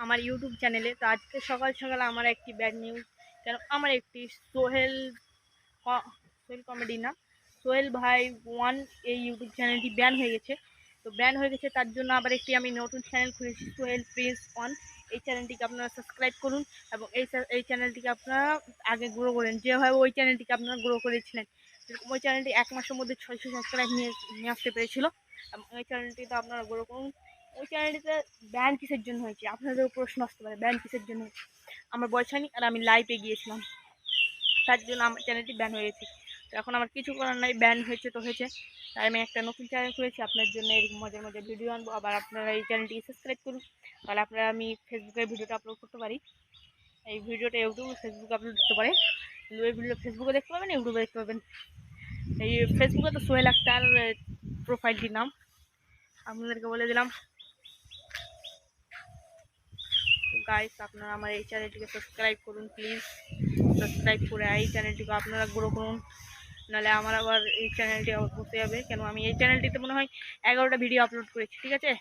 আমার ইউটিউব চ্যানেলে। তো আজকে সকাল সকাল আমার একটি ব্যাড নিউজ, কেন আমার একটি সোহেল কমেডি না, সোহেল ভাই ওয়ান এই ইউটিউব চ্যানেলটি ব্যান হয়ে গেছে। তো ব্যান হয়ে গেছে, তার জন্য আবার একটি আমি নতুন চ্যানেল খুলেছি, সোহেল প্রিন্স ওয়ান। এই চ্যানেলটিকে আপনারা সাবস্ক্রাইব করুন এবং এই চ্যানেলটিকে আপনারা আগে গ্রো করেন, যেভাবে ওই চ্যানেলটিকে আপনারা গ্রো করেছিলেন। যেরকম ওই চ্যানেলটি 1 মাসের মধ্যে 600 সাবস্ক্রাইব নিয়ে আসতে পেরেছিল, এবং ওই চ্যানেলটিতে আপনারা গ্রো করুন। ওই চ্যানেলটিতে ব্যান কিসের জন্য হয়েছে, আপনাদেরও প্রশ্ন আসতে পারে ব্যান কিসের জন্য হয়েছে। আমার বয়স হয়নি আর আমি লাইভে গিয়েছিলাম, তার জন্য আমার চ্যানেলটি ব্যান হয়ে গেছে। তো এখন আমার কিছু করার নাই, ব্যান হয়েছে তো হয়েছে। তাই আমি একটা নতুন চ্যানেল খুলেছি আপনার জন্য, এরকম মজার মজার ভিডিও আনবো। আবার আপনারা এই চ্যানেলটিকে সাবস্ক্রাইব করুন, তাহলে আপনারা আমি ফেসবুকের ভিডিওটা আপলোড করতে পারি। এই ভিডিওটা ইউটিউব ফেসবুকে আপলোড করতে পারে, কিন্তু এই ভিডিও ফেসবুকে দেখতে পাবেন, ইউটিউবে দেখতে পাবেন। এই ফেসবুকে তো সোহেল আক্তার প্রোফাইলটির নাম, আপনাদেরকে বলে দিলাম। গাইস, আপনারা আমার এই চ্যানেলটিকে সাবস্ক্রাইব করুন প্লিজ। সাবস্ক্রাইব করে এই চ্যানেলটিকে আপনারা গ্রো করুন, নাহলে আমার আবার এই চ্যানেলটি আবার বসে যাবে। কেন আমি এই চ্যানেলটিতে মনে হয় 11টা ভিডিও আপলোড করেছি, ঠিক আছে?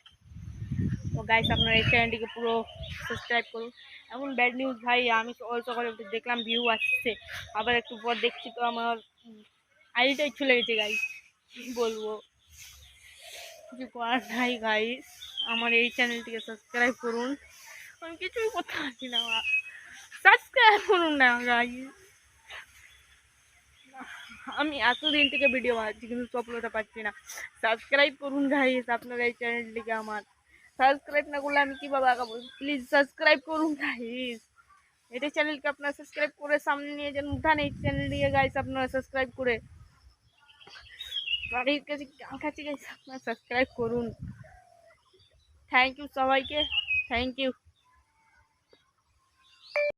তো গাইস, আপনারা এই চ্যানেলটিকে পুরো সাবস্ক্রাইব করুন। এমন ব্যাড নিউজ ভাই, আমি সকালে দেখলাম ভিউ আসছে, আবার একটু পর দেখছি তো আমার আইডিটাই চলে গেছে। গাইস কী বলবো, কিছু করার নাই। গাইস, আমার এই চ্যানেলটিকে সাবস্ক্রাইব করুন। আমি কিছুই করতে পারছি না, সাবস্ক্রাইব করুন না গাইস। আমি এতদিন থেকে ভিডিও বানাচ্ছি কিন্তু সফলতা পাচ্ছি না। সাবস্ক্রাইব করুন গাইস, আপনারা এই চ্যানেলটিকে আমার সাবস্ক্রাইব না করলে আমি কীভাবে আগাবো? প্লিজ সাবস্ক্রাইব করুন গাইস। এটা চ্যানেলকে আপনারা সাবস্ক্রাইব করে সামনে নিয়ে যান, উঠান এই চ্যানেলটিকে গাইস, আপনারা সাবস্ক্রাইব করে বাড়ির কাছে কাছাকাছি গাইস, আপনারা সাবস্ক্রাইব করুন। থ্যাংক ইউ সবাইকে, থ্যাংক ইউ।